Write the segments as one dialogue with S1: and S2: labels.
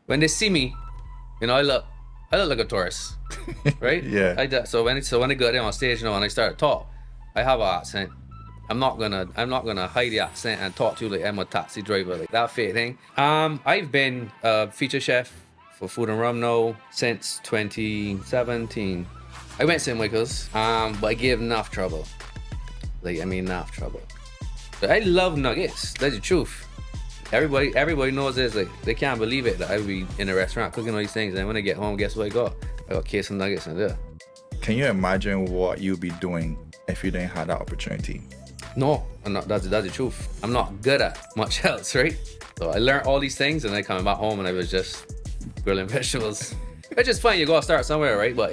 S1: when they see me, I look like a tourist, right?
S2: Yeah.
S1: So when I go there on stage, and I start to talk, I have an accent. I'm not gonna hide the accent and talk to you like I'm a taxi driver, like that fake thing. I've been a feature chef for Food and Rum now since 2017. I went St. Michael's, but I gave enough trouble. Enough trouble. But I love nuggets. That's the truth. Everybody knows this. Like, they can't believe it that I be in a restaurant cooking all these things, and when I get home, guess what I got? I got case of nuggets in there.
S2: Can you imagine what you'd be doing if you didn't have that opportunity?
S1: No, I'm not. That's the truth. I'm not good at much else, right? So I learned all these things, and then coming back home, and I was just grilling vegetables. It's just fine. You gotta start somewhere, right? But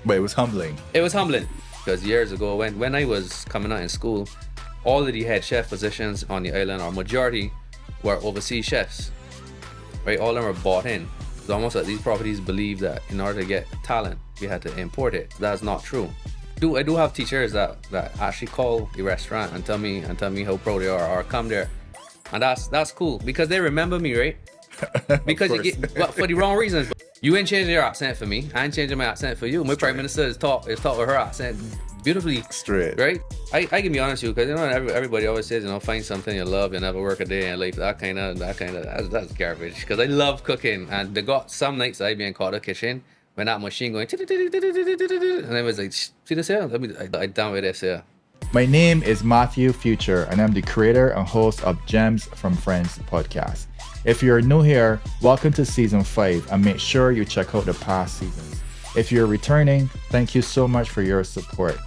S2: But it was humbling.
S1: It was humbling because years ago, when I was coming out in school, all of the head chef positions on the island, or majority, were overseas chefs, right? All of them were bought in. It's almost like these properties believe that in order to get talent, we had to import it. That's not true. I do have teachers that actually call the restaurant and tell me how proud they are, or come there, and that's cool because they remember me, right? Because but for the wrong reasons. You ain't changing your accent for me. I ain't changing my accent for you. My prime minister is taught with her accent beautifully
S2: straight,
S1: right? I can be honest with you, because everybody always says, find something you love, you never work a day in life. That's garbage. Because I love cooking, and they got some nights I be in the kitchen when that machine going, and I was like, see this here? I done with this here.
S2: My name is Matthew Future, and I'm the creator and host of Gems from Friends podcast. If you're new here, welcome to season 5, and make sure you check out the past seasons. If you're returning, thank you so much for your support.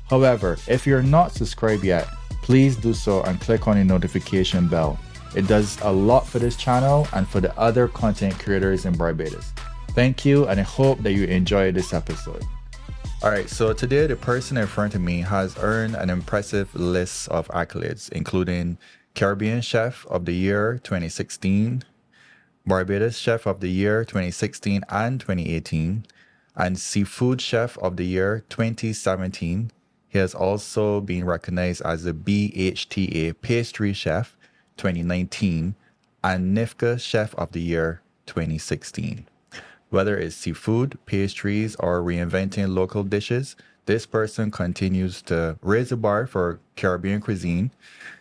S2: However, if you're not subscribed yet, please do so and click on the notification bell. It does a lot for this channel and for the other content creators in Barbados. Thank you, and I hope that you enjoy this episode. Alright, so today the person in front of me has earned an impressive list of accolades, including Caribbean Chef of the Year 2016, Barbados Chef of the Year 2016 and 2018, and Seafood Chef of the Year 2017. He has also been recognized as a BHTA Pastry Chef 2019 and NIFA Chef of the Year 2016. Whether it's seafood, pastries, or reinventing local dishes, this person continues to raise the bar for Caribbean cuisine.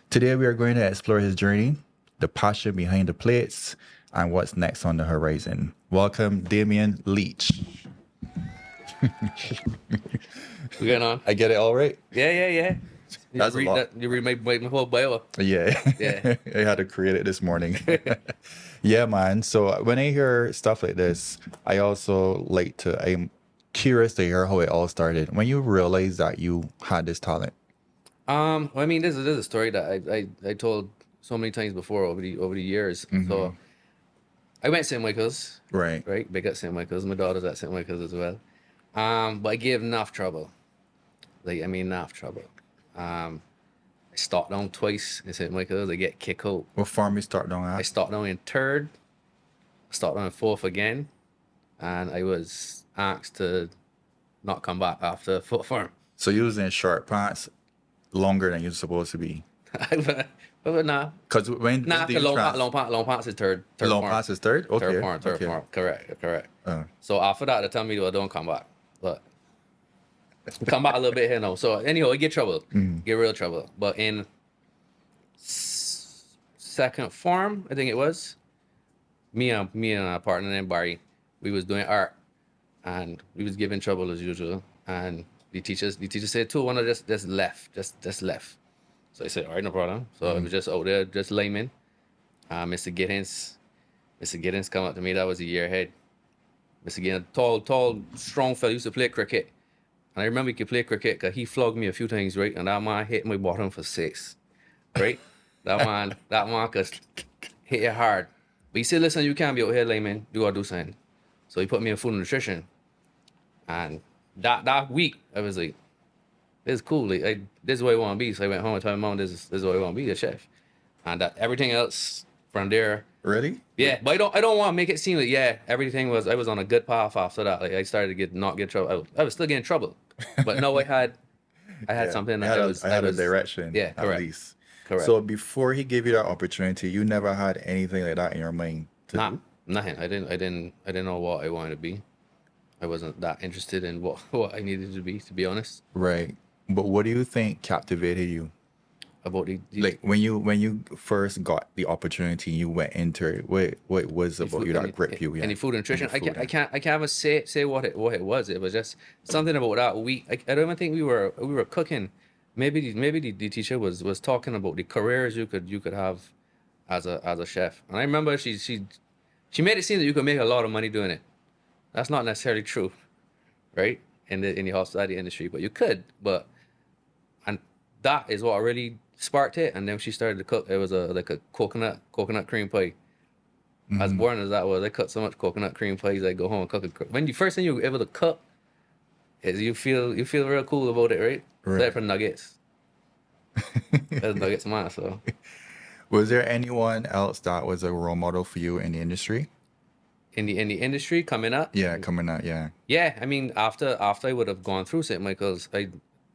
S2: Today, we are going to explore his journey, the passion behind the plates, and what's next on the horizon. Welcome, Damian Leach.
S1: We going on?
S2: I get it all right?
S1: Yeah.
S2: That's a lot.
S1: You read my whole bio.
S2: Yeah. I had to create it this morning. Yeah, man. So when I hear stuff like this, I'm curious to hear how it all started. When you realized that you had this talent.
S1: This is a story that I told so many times before over the years. Mm-hmm. So I went to St. Michael's.
S2: Right.
S1: Big at St. Michael's. My daughter's at St. Michael's as well. But I gave enough trouble. Enough trouble. I stopped down twice in St. Michael's. I get kicked out.
S2: What farm you start down at?
S1: I stopped down in 3rd. I stopped down in 4th again. And I was asked to not come back after 4th farm.
S2: So you was in short pants longer than you're supposed to be.
S1: But nah.
S2: Because when
S1: long pants is 3rd.
S2: Long pants is 3rd? Okay.
S1: Third farm. Correct. So after that, they tell me, well, don't come back. But come back a little bit here now. So anyhow, I get trouble. Get real trouble. But in 2nd farm, I think it was, me and a partner named Barry, we was doing art, and we was giving trouble as usual. And the teachers said, two, one of just left. So I said, all right, no problem. So I was just out there, just layman. Mr. Giddens come up to me. That was a year ahead. Mr. Giddens, tall, strong fella, used to play cricket. And I remember he could play cricket because he flogged me a few times, right? And that man hit my bottom for 6, right? that man could hit you hard. But he said, listen, you can't be out here, layman. You got to do something. So he put me in food and nutrition. And that week, I was like, this is cool. Like, this is what I want to be. So I went home and told my mom, this is what I want to be, a chef. And everything else from there.
S2: Really?
S1: Yeah, but I don't want to make it seem like, everything was, I was on a good path after that. Like, I started to not get trouble. I was still getting trouble. But no, I had something that
S2: I had a direction.
S1: Yeah, correct.
S2: At least.
S1: Correct.
S2: So before he gave you that opportunity, you never had anything like that in your mind?
S1: Nah. Nothing. I didn't know what I wanted to be. I wasn't that interested in what I needed to be honest.
S2: Right. But what do you think captivated you?
S1: About
S2: Like when you first got the opportunity, you went into it. What was
S1: the
S2: about
S1: food,
S2: you that gripped you?
S1: any
S2: Yeah.
S1: food and nutrition.
S2: Any food,
S1: I can't even say what it was. It was just something about that week. I don't even think we were cooking. Maybe the teacher was talking about the careers you could have as a chef. And I remember she made it seem that you could make a lot of money doing it. That's not necessarily true, right? In the hospitality industry, but you could. But and that is what really sparked it. And then she started to cook. It was like a coconut cream pie. As boring as that was, I cooked so much coconut cream pies. I go home and cook it. When you first thing you're able to cook, is you feel real cool about it, right?
S2: Right.
S1: Except for nuggets. That's nuggets mine. So
S2: Was there anyone else that was a role model for you in the industry?
S1: in the industry coming up,
S2: Yeah, coming out. Yeah.
S1: yeah. I mean, after I would have gone through St. Michael's, there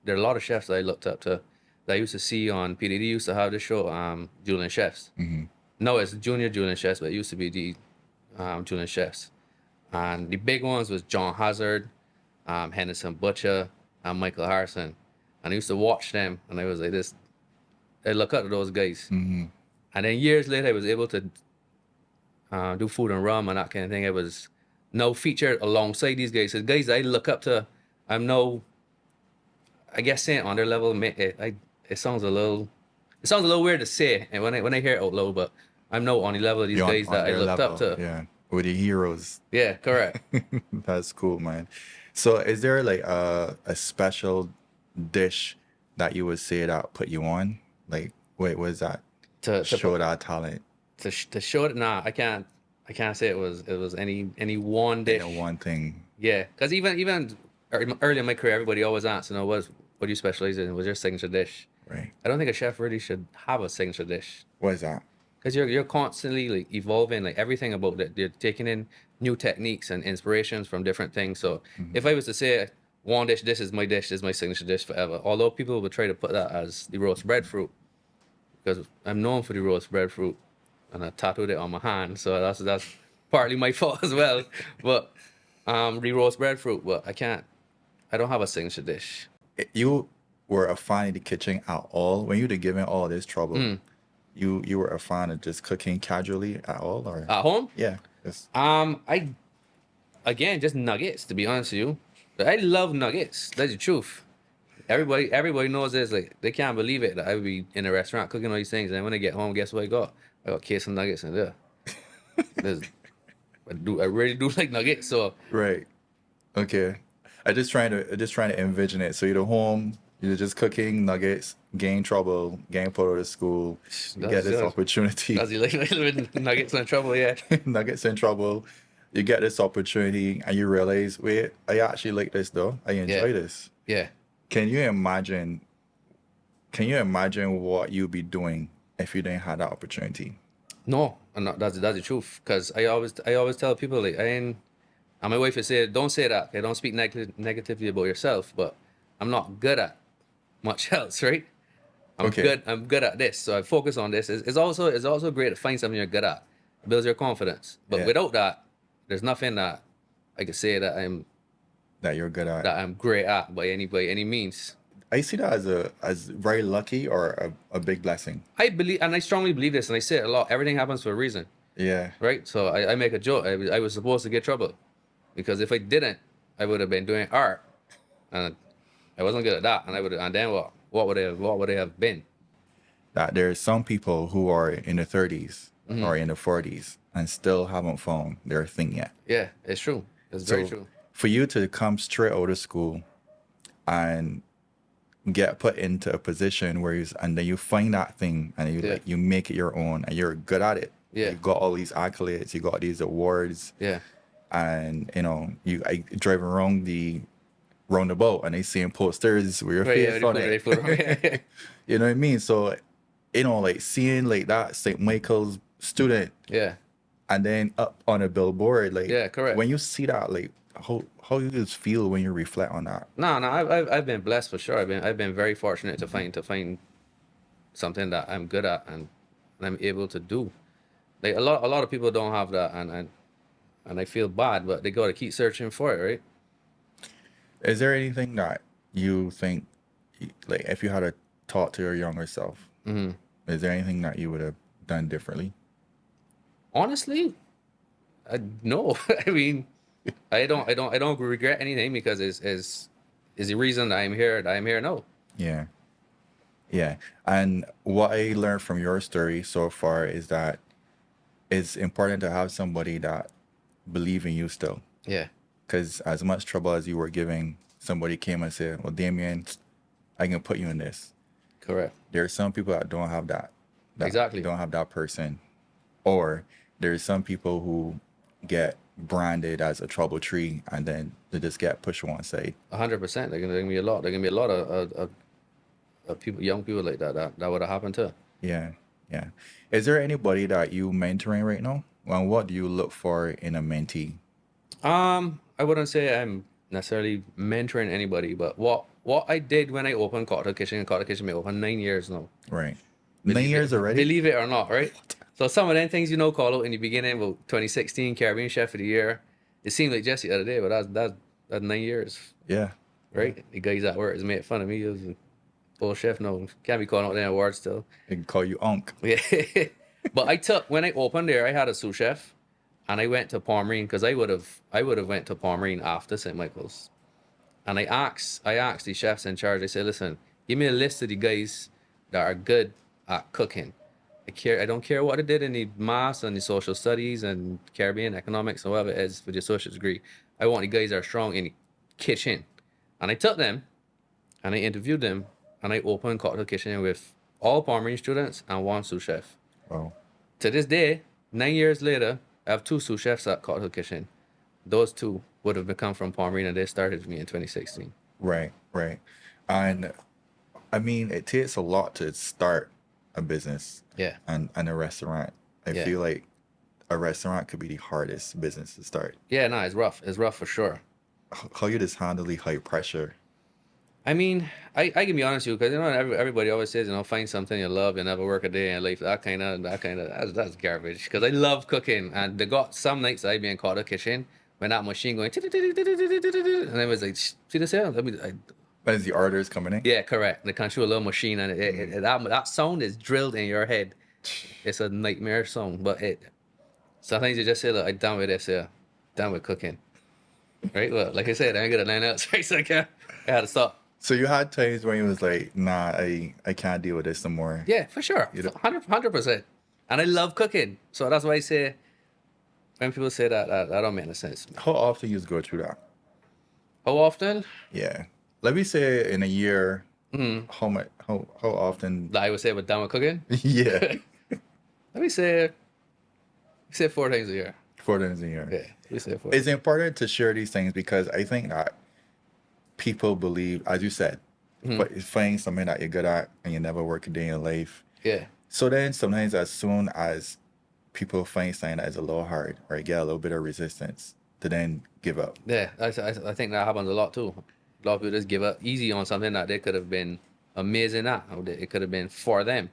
S1: are a lot of chefs that I looked up to. That I used to see on PDD. Used to have this show, Julian Chefs. No, it's Junior Julian Chefs, but it used to be the Julian Chefs. And the big ones was John Hazard, Henderson Butcher, and Michael Harrison. And I used to watch them, and I was like, this. I look up to those guys. And then years later, I was able to do food and rum and that kind of thing. I was now featured alongside these guys. So guys I look up to, I'm no, I guess saying on their level, it sounds a little weird to say, and when I hear it out loud, but I'm no on the level of these
S2: You're
S1: guys
S2: on
S1: that I
S2: their
S1: looked
S2: level.
S1: up to.
S2: Yeah. With the heroes.
S1: Yeah, correct.
S2: That's cool, man. So is there like a special dish that you would say that put you on? Like, wait, what is that?
S1: to
S2: Show that talent
S1: to show it. Nah, I can't say it was any one dish.
S2: in one thing.
S1: Yeah, because even early in my career, everybody always asks, what do you specialize in? What's your signature dish?
S2: Right.
S1: I don't think a chef really should have a signature dish,
S2: What is that?
S1: because you're constantly like evolving, like everything about it. You're taking in new techniques and inspirations from different things. So if I was to say one dish, this is my signature dish forever. Although people would try to put that as the roast breadfruit, because I'm known for the roast breadfruit, and I tattooed it on my hand, so that's partly my fault as well. But the roast breadfruit, but I don't have a signature dish.
S2: You were a fan of the kitchen at all when you were given all this trouble. You were a fan of just cooking casually at all, or
S1: At home,
S2: yeah, just
S1: I again just nuggets. To be honest with you, I love nuggets. That's the truth. Everybody knows this. Like they can't believe it that I would be in a restaurant cooking all these things, and when I get home, guess what I got? I got case of nuggets in there. I really do like nuggets. So
S2: right. Okay, I just trying to envision it. So you're at home, you're just cooking nuggets, getting trouble, getting put out of school, you get this opportunity.
S1: Does he like with nuggets in trouble? Yeah.
S2: Nuggets in trouble. You get this opportunity, and you realize, wait, I actually like this though. I enjoy this.
S1: Yeah.
S2: Can you imagine what you'd be doing if you didn't have that opportunity?
S1: No, I'm not, that's the truth. Because I always tell people like and my wife would say, don't say that. Okay, don't speak negatively about yourself. But I'm not good at much else, right? I'm good at this, so I focus on this. It's also great to find something you're good at. It builds your confidence. But without that, there's nothing that I could say
S2: that you're good at,
S1: that I'm great at by any means.
S2: I see that as very lucky or a big blessing.
S1: I believe, and I strongly believe this, and I say it a lot. Everything happens for a reason.
S2: Yeah.
S1: Right. So I make a joke. I was supposed to get trouble, because if I didn't, I would have been doing art, and I wasn't good at that. And then what would I have been?
S2: That there's some people who are in the 30s or in the 40s and still haven't found their thing yet.
S1: Yeah, it's true. It's very true.
S2: For you to come straight out of school and get put into a position where and then you find that thing and you make it your own and you're good at it.
S1: Yeah.
S2: You got all these accolades, you got these awards.
S1: Yeah.
S2: And I drive around the roundabout and they seeing posters with your face on it. You know what I mean? So, like seeing like that St. Michael's student.
S1: Yeah.
S2: And then up on a billboard, like
S1: correct.
S2: When you see that, like how you just feel when you reflect on that?
S1: No, I've been blessed for sure. I've been very fortunate to find something that I'm good at and I'm able to do. Like a lot of people don't have that, and and I feel bad, but they got to keep searching for it, right?
S2: Is there anything that you think, like, if you had to talk to your younger self, is there anything that you would have done differently?
S1: Honestly, no. I mean, I don't regret anything because is the reason that I'm here now.
S2: Yeah. Yeah. And what I learned from your story so far is that it's important to have somebody that believe in you still.
S1: Yeah,
S2: Because as much trouble as you were giving, somebody came and said, well, Damian, I can put you in this.
S1: correct.
S2: There are some people that don't have that
S1: Exactly.
S2: don't have that person. Or there's some people who get branded as a trouble tree and then they just get pushed one side.
S1: 100%. There's gonna be a lot. There's gonna be a lot of people, young people like that would have happened to.
S2: Yeah, yeah. Is there anybody that you mentoring right now? And what do you look for in a mentee?
S1: I wouldn't say I'm necessarily mentoring anybody, but what I did when I opened Cocktail Kitchen, and Cocktail Kitchen may open 9 years now.
S2: Right. 9 years already?
S1: Believe it or not, right? So some of them things call out in the beginning, about 2016 Caribbean Chef of the Year. It seemed like just the other day, but that's 9 years,
S2: Yeah.
S1: right? The guys at work has made fun of me. He was an old chef. No, can't be calling out any awards still.
S2: They can call you Unc.
S1: Yeah. But when I opened there, I had a sous chef, and I went to Palmerine because I would have went to Palmerine after St. Michael's, and I asked the chefs in charge. I said, listen, give me a list of the guys that are good at cooking. I don't care what they did in the maths and the social studies and Caribbean economics or whatever it is for the associate's degree. I want the guys that are strong in the kitchen, and I took them, and I interviewed them, and I opened Cocktail Kitchen with all Palmerine students and one sous chef.
S2: Wow.
S1: To this day, 9 years later, I have two sous chefs at Cocktail Kitchen. Those two would have become from Palmerine, and they started with me in 2016.
S2: Right, right. And I mean, it takes a lot to start a business
S1: Yeah.
S2: and a restaurant. I
S1: Yeah.
S2: feel like a restaurant could be the hardest business to start.
S1: Yeah, no, it's rough. It's rough for sure.
S2: How you just handle the high pressure?
S1: I mean, I can be honest with you, because everybody always says, find something you love, you never work a day in life. That's garbage. Because I love cooking, and they got some nights I'd be in Cocktail Kitchen when that machine going, and I was like, see this here?
S2: As the orders coming in?
S1: Yeah, correct. They control a little machine, and that sound is drilled in your head. It's a nightmare sound, but sometimes you just say, look, I'm done with this here, done with cooking. Right? Well, like I said, I ain't got a line else, right? So I had to stop.
S2: So you had times when you was like, nah, I can't deal with this no more.
S1: Yeah, for sure. 100%. And I love cooking. So that's why I say, when people say that don't make any sense.
S2: How often you just go through that?
S1: How often?
S2: Yeah. Let me say in a year, how often?
S1: That I would say, we're done with cooking?
S2: Yeah.
S1: Let me say 4 times a year.
S2: 4 times a year.
S1: Yeah, let me say 4.
S2: It's important to share these things because I think that people believe, as you said, but find something that you're good at and you never work a day in your life.
S1: Yeah.
S2: So then sometimes as soon as people find something that is a little hard or get a little bit of resistance to then give up.
S1: Yeah, I think that happens a lot too. A lot of people just give up easy on something that they could have been amazing at. Or it could have been for them.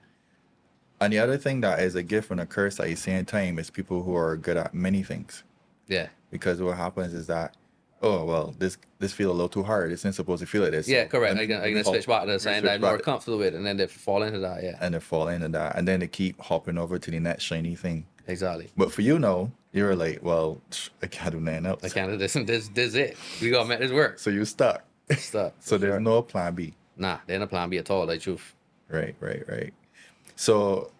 S2: And the other thing that is a gift and a curse at the same time is people who are good at many things.
S1: Yeah.
S2: Because what happens is that, oh, well, this feel a little too hard. It's not supposed to feel like this.
S1: Yeah,
S2: So
S1: correct.
S2: let
S1: I
S2: me
S1: can switch back to the sign that I'm more comfortable with, and then they fall into that, yeah.
S2: And they fall into that. And then they keep hopping over to the next shiny thing.
S1: Exactly.
S2: But for you, no, you're like, well, I can't do nothing else.
S1: I can't do this, and this is it. We got to make this work.
S2: So you stuck.
S1: Stuff.
S2: So there's no plan B.
S1: Nah, there ain't a plan B at all, like truth.
S2: Right. So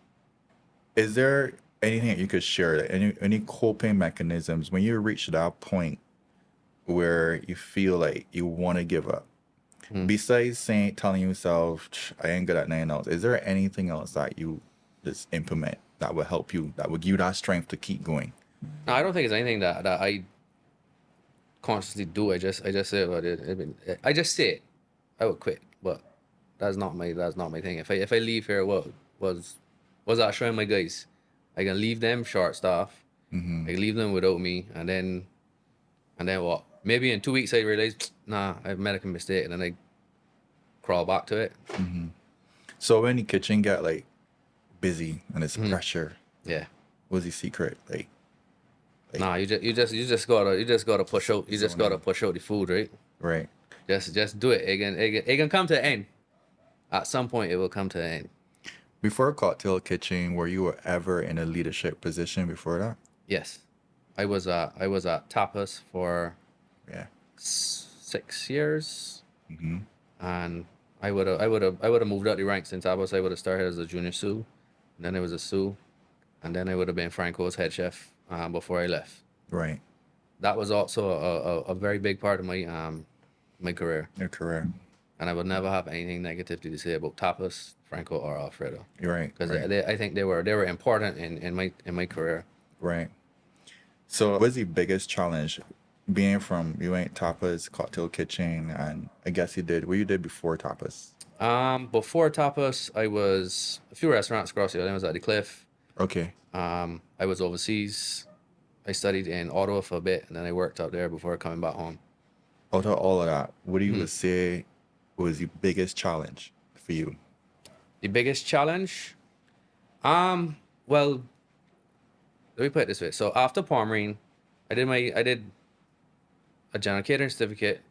S2: is there anything that you could share, like any coping mechanisms when you reach that point where you feel like you want to give up? Besides telling yourself, I ain't good at nothing else, is there anything else that you just implement that would help you, that would give you that strength to keep going?
S1: No, I don't think it's anything that I consciously do. I just say about it. I just say it. I would quit, but that's not my thing. If I leave here, what was that showing my guys? I can leave them short staffed. I can leave them without me, and then what? Maybe in 2 weeks I realize, nah, I've made a mistake, and then I crawl back to it.
S2: So when the kitchen get like busy and it's pressure,
S1: Yeah.
S2: what's the secret? Like
S1: Nah, you just gotta push out the food, right?
S2: Right.
S1: Just do it. It can come to an end. At some point, it will come to an end.
S2: Before Cocktail Kitchen, were you ever in a leadership position before that?
S1: Yes, I was at Tapas for
S2: Yeah.
S1: 6 years,
S2: Mm-hmm.
S1: and I would have moved up the ranks in Tapas. I would have started as a junior sous, and then I was a sous, and then I would have been Franco's head chef before I left.
S2: Right.
S1: That was also a very big part of my career,
S2: Your career.
S1: and I would never have anything negative to say about Tapas, Franco, or Alfredo,
S2: You're right.
S1: because
S2: Right.
S1: I think they were important in my career.
S2: Right. So, what was the biggest challenge being from you ain't Tapas, Cocktail Kitchen, and I guess you did what you did before Tapas?
S1: Before Tapas, I was a few restaurants across the island. I was at the Cliff.
S2: Okay.
S1: I was overseas. I studied in Ottawa for a bit, and then I worked out there before coming back home.
S2: Out of all of that, what do you
S1: Hmm.
S2: would say was the biggest challenge for you?
S1: The biggest challenge? Well, let me put it this way. So after Palmerine, I did a general catering certificate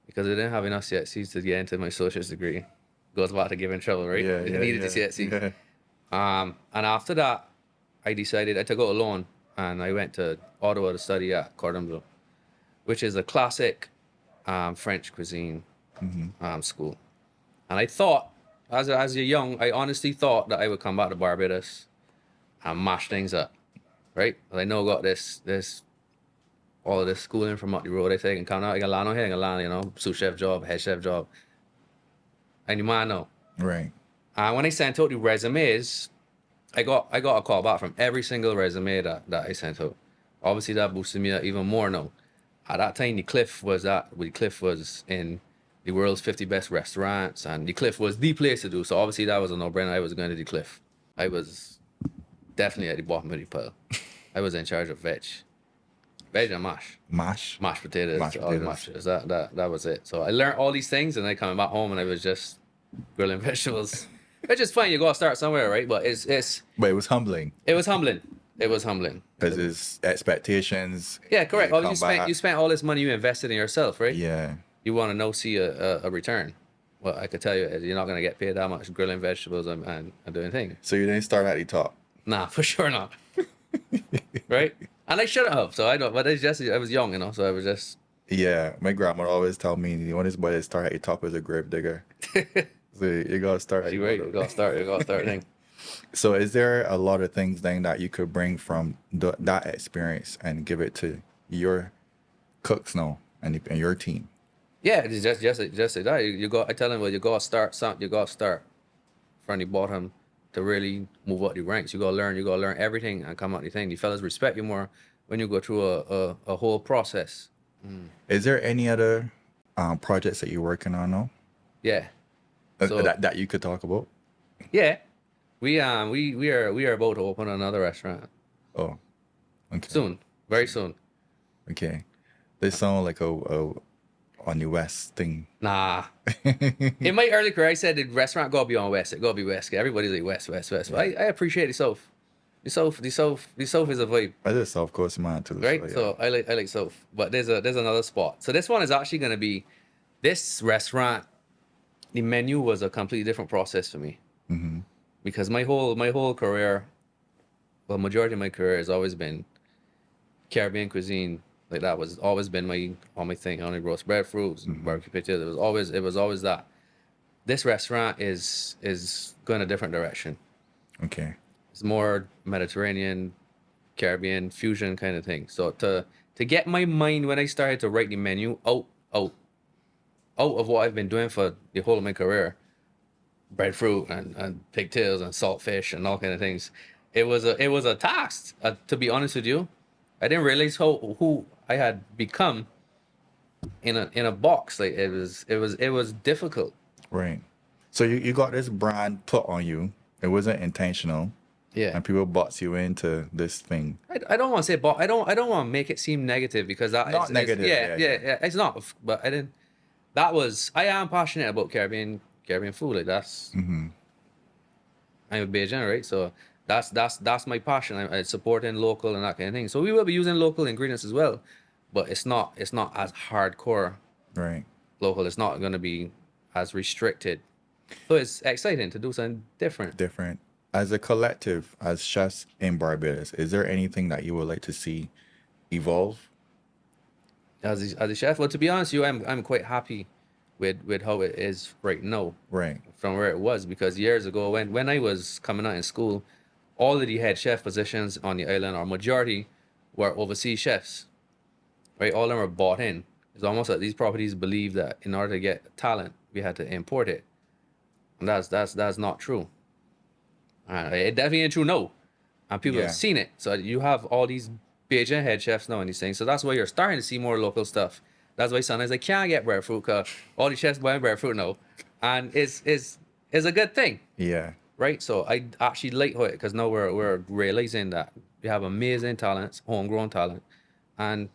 S1: because I didn't have enough CXCs to get into my associate's degree. Goes back to giving trouble, right?
S2: Yeah,
S1: I
S2: yeah,
S1: needed
S2: yeah,
S1: the CXC.
S2: yeah.
S1: And after that, I decided I took out a loan and I went to Ottawa to study at Cordon Bleu, which is a classic French cuisine school. And I thought, as a young, I honestly thought that I would come back to Barbados and mash things up, right? I know I got this all of this schooling from up the road. I say I can come out, I can land on here, I can land, sous chef job, head chef job. And you might know.
S2: Right.
S1: When I sent out the resumes, I got a call back from every single resume that I sent out. Obviously, that boosted me up even more now. At that time, the Cliff was in the world's 50 best restaurants, and the Cliff was the place to do. So obviously, that was a no-brainer. I was going to the Cliff. I was definitely at the bottom of the pile. I was in charge of veg and mash. Mashed potatoes.
S2: Mashed
S1: All the
S2: potatoes.
S1: mashes. That was it. So I learned all these things, and then coming back home, and I was just grilling vegetables. It's just fine. You gotta start somewhere, right? But
S2: But it was humbling
S1: it was humbling. It was humbling.
S2: because it's expectations.
S1: Yeah, correct.
S2: You
S1: Oh,
S2: come back.
S1: you spent all this money you invested in yourself, right?
S2: Yeah.
S1: You want to see a return. Well, I could tell you, you're not gonna get paid that much grilling vegetables and doing things.
S2: So you didn't start at the top.
S1: Nah, for sure not. Right? And I shouldn't have. So I don't. But it's just I was young, So I was just.
S2: Yeah, my grandma always tell me the only way to start at the top is a grave digger. So you gotta start at the
S1: You're right. You
S2: bottom.
S1: gotta start thing.
S2: So is there a lot of things then that you could bring from that experience and give it to your cooks now and your team?
S1: Yeah, it's just like that. You go. I tell them, well, you gotta start something. You gotta start from the bottom to really move up the ranks. You gotta learn everything and come out the thing. The fellas respect you more when you go through a whole process.
S2: Is there any other projects that you're working on now
S1: Yeah, So-
S2: that you could talk about?
S1: yeah. We are about to open another restaurant
S2: Oh, okay.
S1: soon, very soon.
S2: Okay. They sound like a on the West thing.
S1: Nah. In my early career, I said the restaurant gotta be on West. It gotta be West. Everybody's like West. But I appreciate the South. The South is a vibe.
S2: I did South Coast man too.
S1: Right?
S2: yeah.
S1: So I like South. But there's another spot. So this one is actually gonna be this restaurant. The menu was a completely different process for me.
S2: Mm-hmm.
S1: Because my whole career, well, majority of my career has always been Caribbean cuisine. Like that was always been my thing. Only roast breadfruits, barbecue potatoes. It was always that. This restaurant is going a different direction.
S2: Okay.
S1: It's more Mediterranean, Caribbean fusion kind of thing. So to get my mind when I started to write the menu out of what I've been doing for the whole of my career, breadfruit and pigtails and saltfish and all kind of things. It was a task. To be honest with you, I didn't realize who I had become in a box. Like it was difficult.
S2: Right. So you got this brand put on you. It wasn't intentional.
S1: Yeah.
S2: And people box you into this thing.
S1: I don't want to say, but I don't want to make it seem negative because that
S2: Not negative,
S1: yeah,
S2: yeah.
S1: it's not. But I didn't. I am passionate about Caribbean food. Like that's.
S2: Mm-hmm.
S1: I'm a Bajan, right? So That's my passion. I supporting local and that kind of thing. So we will be using local ingredients as well, but it's not as hardcore
S2: Right.
S1: local. It's not going to be as restricted. So it's exciting to do something different.
S2: Different. As a collective, as chefs in Barbados, is there anything that you would like to see evolve?
S1: As a chef, well, to be honest, with you, I'm quite happy with how it is right now
S2: Right.
S1: from where it was, because years ago when I was coming out in school, all of the head chef positions on the island, or majority, were overseas chefs. Right, all of them are bought in. It's almost like these properties believe that in order to get talent, we had to import it, and that's not true. It definitely ain't true, no. And people
S2: Yeah.
S1: have seen it. So you have all these BHTA head chefs now and these things. So that's why you're starting to see more local stuff. That's why sometimes they can't get breadfruit, because all these chefs buying breadfruit now, and it's a good thing,
S2: Yeah.
S1: right? So I actually like it, because now we're realizing that we have amazing talents, homegrown talent, and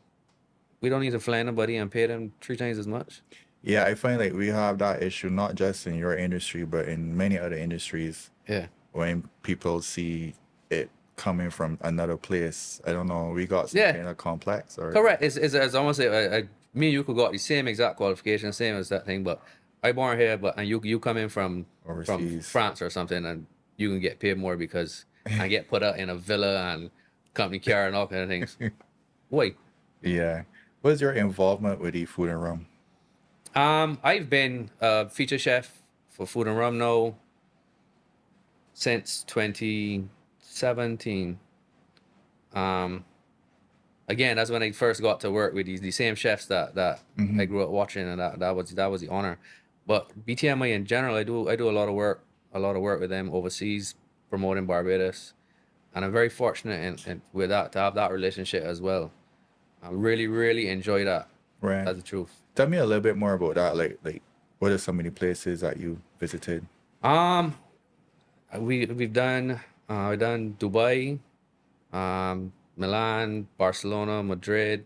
S1: we don't need to fly anybody and pay them 3 times as much.
S2: Yeah, I find like we have that issue not just in your industry, but in many other industries.
S1: Yeah.
S2: When people see it coming from another place, I don't know, we got some
S1: Yeah.
S2: kind of complex or
S1: Correct. It's almost like me and you could got the same exact qualification, same as that thing, but I born here, and you come in from
S2: Overseas.
S1: France or something, and you can get paid more because I get put out in a villa and company car and all kind of things. Wait.
S2: Yeah. What's your involvement with the Food and Rum?
S1: I've been a feature chef for Food and Rum now since 2017. Again, that's when I first got to work with these same chefs that I grew up watching, and that was the honor. But BTMI in general, I do a lot of work with them overseas, promoting Barbados, and I'm very fortunate in with that, to have that relationship as well. I really enjoy that.
S2: Right.
S1: That's the truth.
S2: Tell me a little bit more about that. Like what are some of the places that you visited?
S1: We've done Dubai, Milan, Barcelona, Madrid,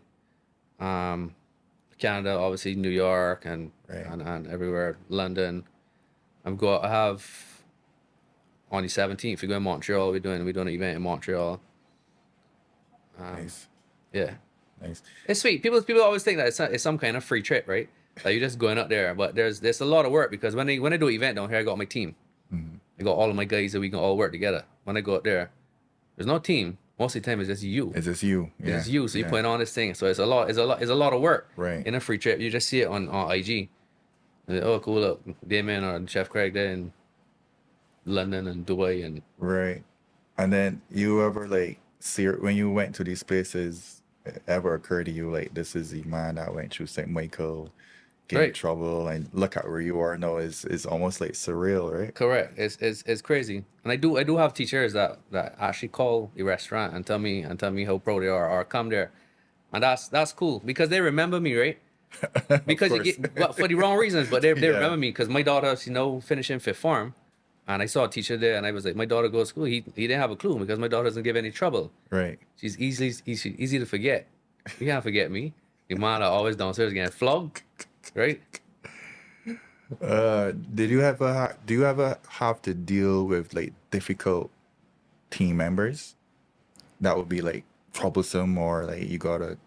S1: Canada, obviously New York, and
S2: Right.
S1: and everywhere, London. I have on the 17th we go in Montreal. We're doing an event in Montreal.
S2: Nice.
S1: Yeah,
S2: Nice.
S1: it's sweet. People always think that it's some kind of free trip, right? That you're just going out there, but there's a lot of work, because when I do an event down here, I got my team. I got all of my guys that we can all work together. When I go out there, there's no team. Most of the time, it's just you.
S2: It's just you. Yeah.
S1: It's you. So
S2: Yeah.
S1: you're putting on this thing. So it's a lot of work.
S2: Right.
S1: In a free trip, you just see it on IG. And, oh, cool! Look, Damian or Chef Craig there in London and Dubai, and
S2: Right. And then you ever like see when you went to these places, it ever occurred to you like this is the man that went through St. Michael, get in
S1: Right.
S2: trouble, and look at where you are now is almost like surreal, right?
S1: correct. It's crazy. And I do have teachers that actually call the restaurant and tell me how proud they are, or come there, and that's cool, because they remember me, right? Because you
S2: course.
S1: get, well, for the wrong reasons, but they
S2: Yeah.
S1: remember me, because my daughter's finishing fifth form, and I saw a teacher there, and I was like, my daughter goes to school. He didn't have a clue, because my daughter doesn't give any trouble.
S2: Right.
S1: She's easy to forget. You can't forget me. Your mom are always downstairs getting flogged, right?
S2: Do you ever have to deal with like difficult team members that would be like troublesome, or like you gotta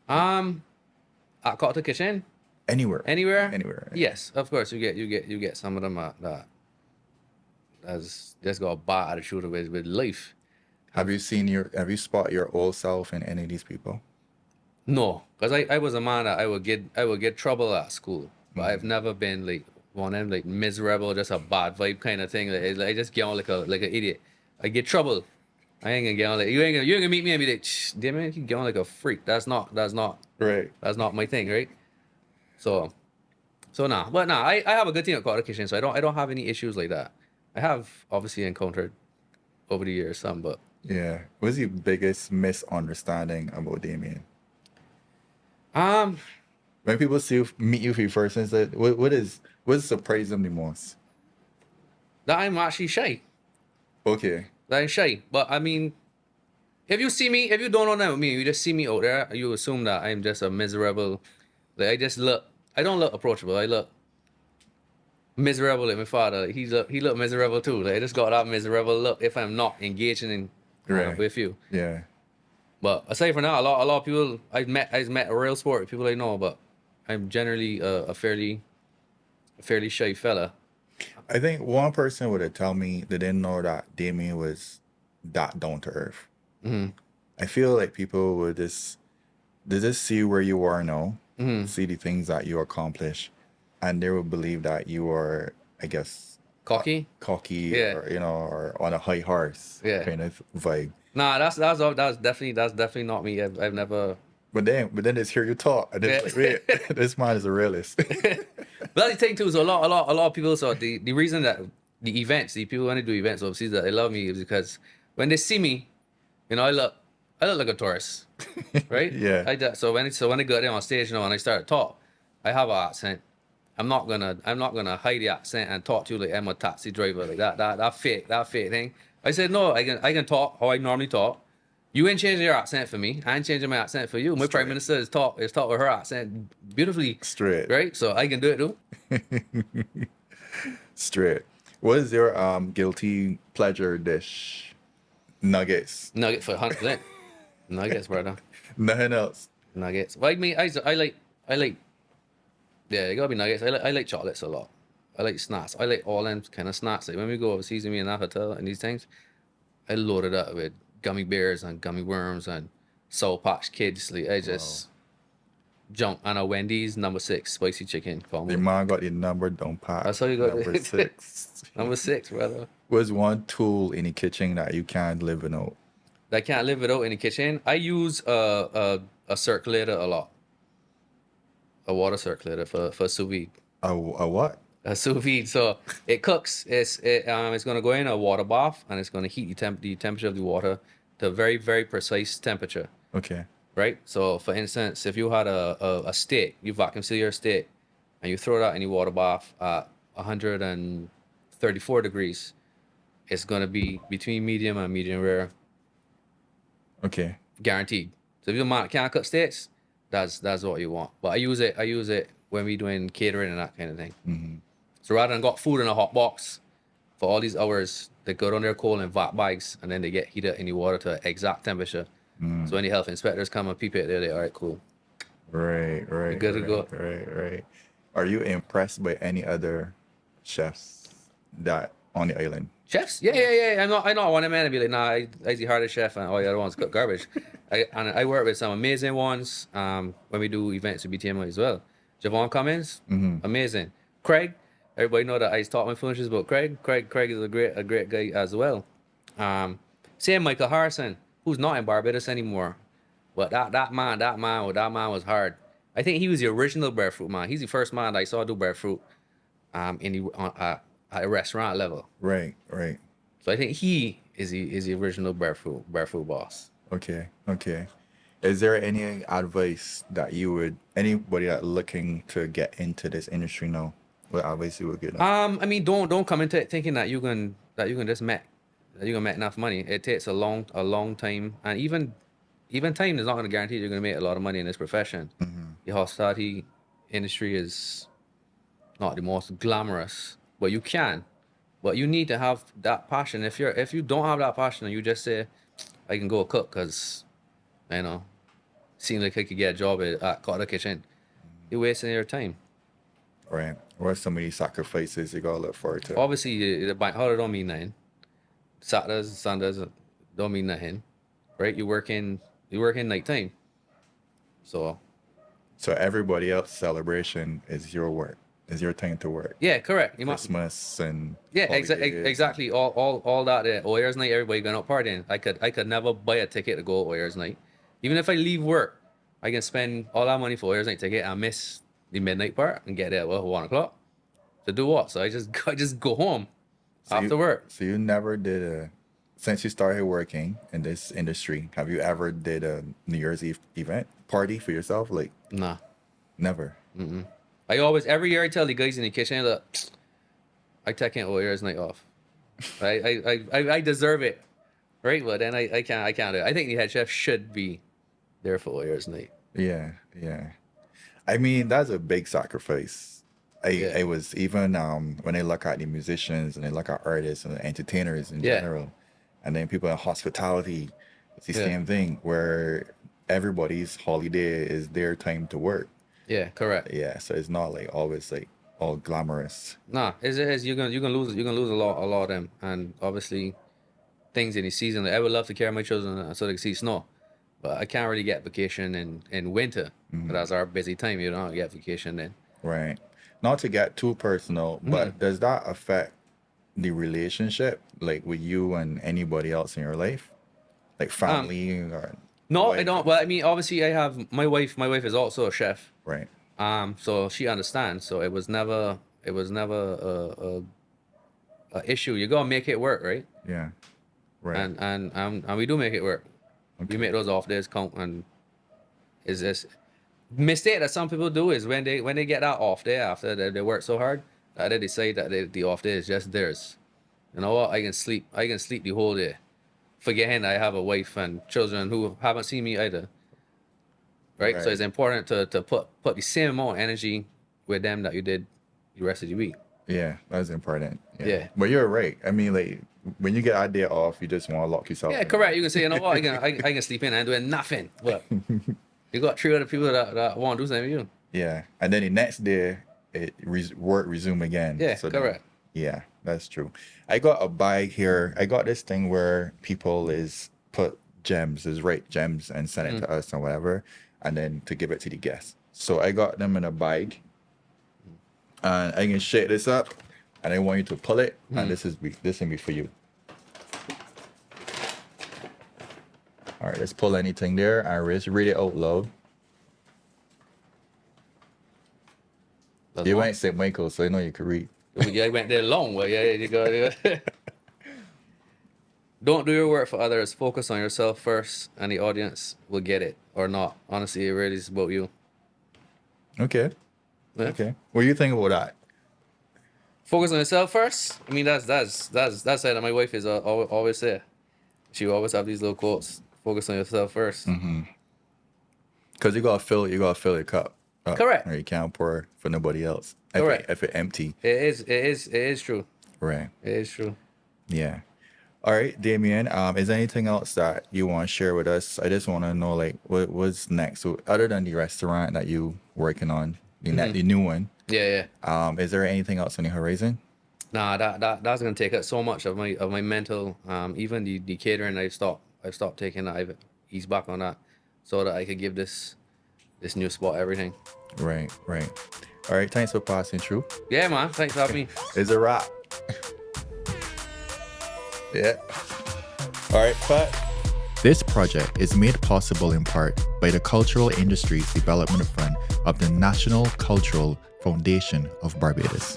S1: At Cocktail Kitchen,
S2: anywhere?
S1: anywhere. Yes, of course. You get some of them that has just got a bad attitude with life.
S2: Have you spot your old self in any of these people?
S1: No, because I was a man that I would get trouble at school, but I've never been like one of them like miserable, just a bad vibe kind of thing. I just get on like an idiot. I get trouble. I ain't gonna get on like you ain't gonna meet me and be like, damn it, you get on like a freak. That's not
S2: Right.
S1: my thing, right? So nah, but nah, I have a good team at Cocktail Kitchen, so I don't have any issues like that. I have obviously encountered over the years some, but
S2: Yeah. What's your biggest misunderstanding about Damian? When people meet you for the first time, what surprised them the most?
S1: that I'm actually shy.
S2: Okay.
S1: That I'm shy. But I mean, if you don't know that with me, you just see me out there, you assume that I'm just a miserable. Like I don't look approachable. I look miserable like my father. Like, he looked miserable too. Like I just got that miserable look if I'm not engaging in
S2: Right.
S1: with you.
S2: Yeah.
S1: But aside from that, a lot of people I've met a real sport, people I know, but I'm generally a fairly shy fella.
S2: I think one person would have told me they didn't know that Damian was that down to earth.
S1: Mm-hmm.
S2: I feel like people would they just see where you are now,
S1: Mm-hmm.
S2: see the things that you accomplish, and they would believe that you are, I guess,
S1: Cocky?
S2: cocky
S1: Yeah.
S2: or or on a high horse
S1: Yeah.
S2: kind of vibe.
S1: Nah, that's definitely not me. I've never.
S2: But then they hear you talk, and it's
S1: Yeah.
S2: like, wait, this man is a realist.
S1: But the thing too is a lot of people. So the reason that the events, the people when they do events overseas that they love me is because when they see me, you know, I look like a tourist, right?
S2: Yeah.
S1: So when I go there on stage, you know, and I start to talk, I have an accent. I'm not gonna hide the accent and talk to you like I'm a taxi driver like that fake thing. I said no, I can talk how I normally talk. You ain't changing your accent for me. I ain't changing my accent for you. My prime minister is talk with her accent beautifully,
S2: Straight.
S1: right? So I can do it too.
S2: Straight. What is your guilty pleasure dish? Nuggets.
S1: Nuggets for 100%. Nuggets, brother.
S2: Nothing else.
S1: Nuggets. Well, I mean, I like. Yeah, it gotta be nuggets. I like chocolates a lot. I like snacks. I like all them kind of snacks. Like when we go overseas and me in that hotel and these things, I load it up with gummy bears and gummy worms and Soul Patch Kids. Like I just jump on a Wendy's #6 spicy chicken
S2: The
S1: combo.
S2: man got the number, don't pass.
S1: That's how you got
S2: number
S1: it.
S2: 6.
S1: #6, brother.
S2: What's one tool in the kitchen that you can't live without?
S1: I can't live without in the kitchen. I use a circulator a lot. A water circulator for sous vide.
S2: A what?
S1: A sous vide. So it cooks. It's gonna go in a water bath and it's gonna heat the temperature of the water to a very, very precise temperature.
S2: Okay.
S1: Right? So for instance, if you had a steak, you vacuum seal your steak and you throw that in the water bath at 134 degrees, it's gonna be between medium and medium rare.
S2: Okay.
S1: Guaranteed. So if you can't cook steaks, that's what you want. But I use it when we doing catering and that kind of thing.
S2: Mm-hmm.
S1: So rather than got food in a hot box for all these hours, they go down there cold in vat bags and then they get heated in the water to exact temperature. So when the health inspectors come and peep it, they're like, all right, cool.
S2: Right.
S1: You're good to go.
S2: Right. Are you impressed by any other chefs that on the island?
S1: Chefs? Yeah. I'm not one of them man to be like, nah, I the hardest chef and all the other ones cook garbage. I work with some amazing ones when we do events with BTMI as well. Javon Cummins, amazing. Craig, everybody know that I talk my foolishness about Craig. Craig is a great guy as well. Same Michael Harrison, who's not in Barbados anymore. But that man was hard. I think he was the original breadfruit man. He's the first man that I saw do breadfruit at a restaurant level.
S2: Right.
S1: So I think he is the original breadfruit boss.
S2: Okay. Is there any advice that you would anybody that looking to get into this industry now? What advice you would give them?
S1: I mean, don't come into it thinking that you can just make enough money. It takes a long time, and even time is not going to guarantee you're going to make a lot of money in this profession. The hospitality industry is not the most glamorous, but you can. But you need to have that passion. If you don't have that passion and you just say, I can go cook because, you know, seems like I could get a job at Carter Kitchen, you're wasting your time.
S2: Right. What are some of these sacrifices you gotta look forward to?
S1: Obviously, the bank holiday don't mean nothing. Saturdays, Sundays don't mean nothing, right? You work in nighttime. So
S2: everybody else celebration is your work. Is your time to work.
S1: Yeah, correct.
S2: Christmas and
S1: exactly. All that. Oyers night, everybody going out partying. I could never buy a ticket to go Oyers night. Even if I leave work, I can spend all that money for Oyers night ticket and miss the midnight part and get there at 1 o'clock. To do what? So I just go home after work.
S2: So you never did since you started working in this industry, have you ever did a New Year's Eve event party for yourself? Like
S1: Nah.
S2: Never.
S1: Every year I tell the guys in the kitchen, look, I take an Oyers night off. I deserve it, right? But then I can't do it. I think the head chef should be there for Oyers night.
S2: Yeah. I mean, that's a big sacrifice. I was even when I look at the musicians and I look at artists and entertainers in
S1: Yeah.
S2: general, and then people in hospitality, it's the
S1: Yeah.
S2: same thing where everybody's holiday is their time to work.
S1: Yeah, correct.
S2: Yeah, so it's not like always like all glamorous.
S1: Nah, it's you're gonna lose a lot of them, and obviously things in the season. Like, I would love to carry my children so they can see snow, but I can't really get vacation in winter. But that's our busy time. You don't get vacation then.
S2: Right. Not to get too personal, but
S1: Mm.
S2: does that affect the relationship, like with you and anybody else in your life, like family or
S1: No, I
S2: wife?
S1: don't. Well, I mean, obviously, I have my wife. My wife is also a chef.
S2: Right.
S1: So she understands. So it was never a issue. You gotta make it work, right?
S2: Yeah. Right.
S1: And we do make it work. We make those off days count, and is this mistake that some people do is when they get that off day after they work so hard that they decide that the off day is just theirs. You know what? I can sleep the whole day, forgetting I have a wife and children who haven't seen me either. Right? So
S2: Right.
S1: it's important to put the same amount of energy with them that you did the rest of the week.
S2: Yeah, that's important.
S1: Yeah.
S2: But you're right. I mean, like when you get that day off, you just want to lock yourself
S1: Yeah,
S2: in.
S1: correct. You can say, you know what, I can sleep in and doing nothing. But you got 3 other people that want to do something with you.
S2: Yeah. And then the next day, work resume again.
S1: Yeah,
S2: then-
S1: correct.
S2: yeah, that's true. I got a bag here. I got this thing where people put gems, write gems and send it to us and whatever, and then to give it to the guests. So I got them in a bag, and I can shake this up, and I want you to pull it, and this will be for you. All right, let's pull anything there. I just read it out loud.
S1: That's
S2: You
S1: one.
S2: ain't St. Michael, so I know you could read.
S1: Yeah, I went there long way. Yeah, you go. Don't do your work for others. Focus on yourself first, and the audience will get it or not. Honestly, it really is about you.
S2: Okay.
S1: Yeah.
S2: Okay. What do you think about that?
S1: Focus on yourself first. I mean, that's that my wife is always say. She will always have these little quotes. Focus on yourself first.
S2: Because you gotta fill your cup up,
S1: Correct.
S2: or you can't pour for nobody else.
S1: Correct.
S2: If it empty.
S1: It is true.
S2: Right.
S1: It is true.
S2: Yeah. All right, Damian. Is there anything else that you want to share with us? I just want to know, like, what's next? So, other than the restaurant that you working on, the new one.
S1: Yeah.
S2: Is there anything else on the horizon?
S1: Nah, that's gonna take up so much of my mental. Even the catering, I've stopped taking that. I've eased back on that, so that I could give this new spot everything.
S2: Right. All right. Thanks for passing through.
S1: Yeah, man. Thanks for having me.
S2: It's a wrap. Yeah. All right, cut. This project is made possible in part by the Cultural Industries Development Fund of the National Cultural Foundation of Barbados.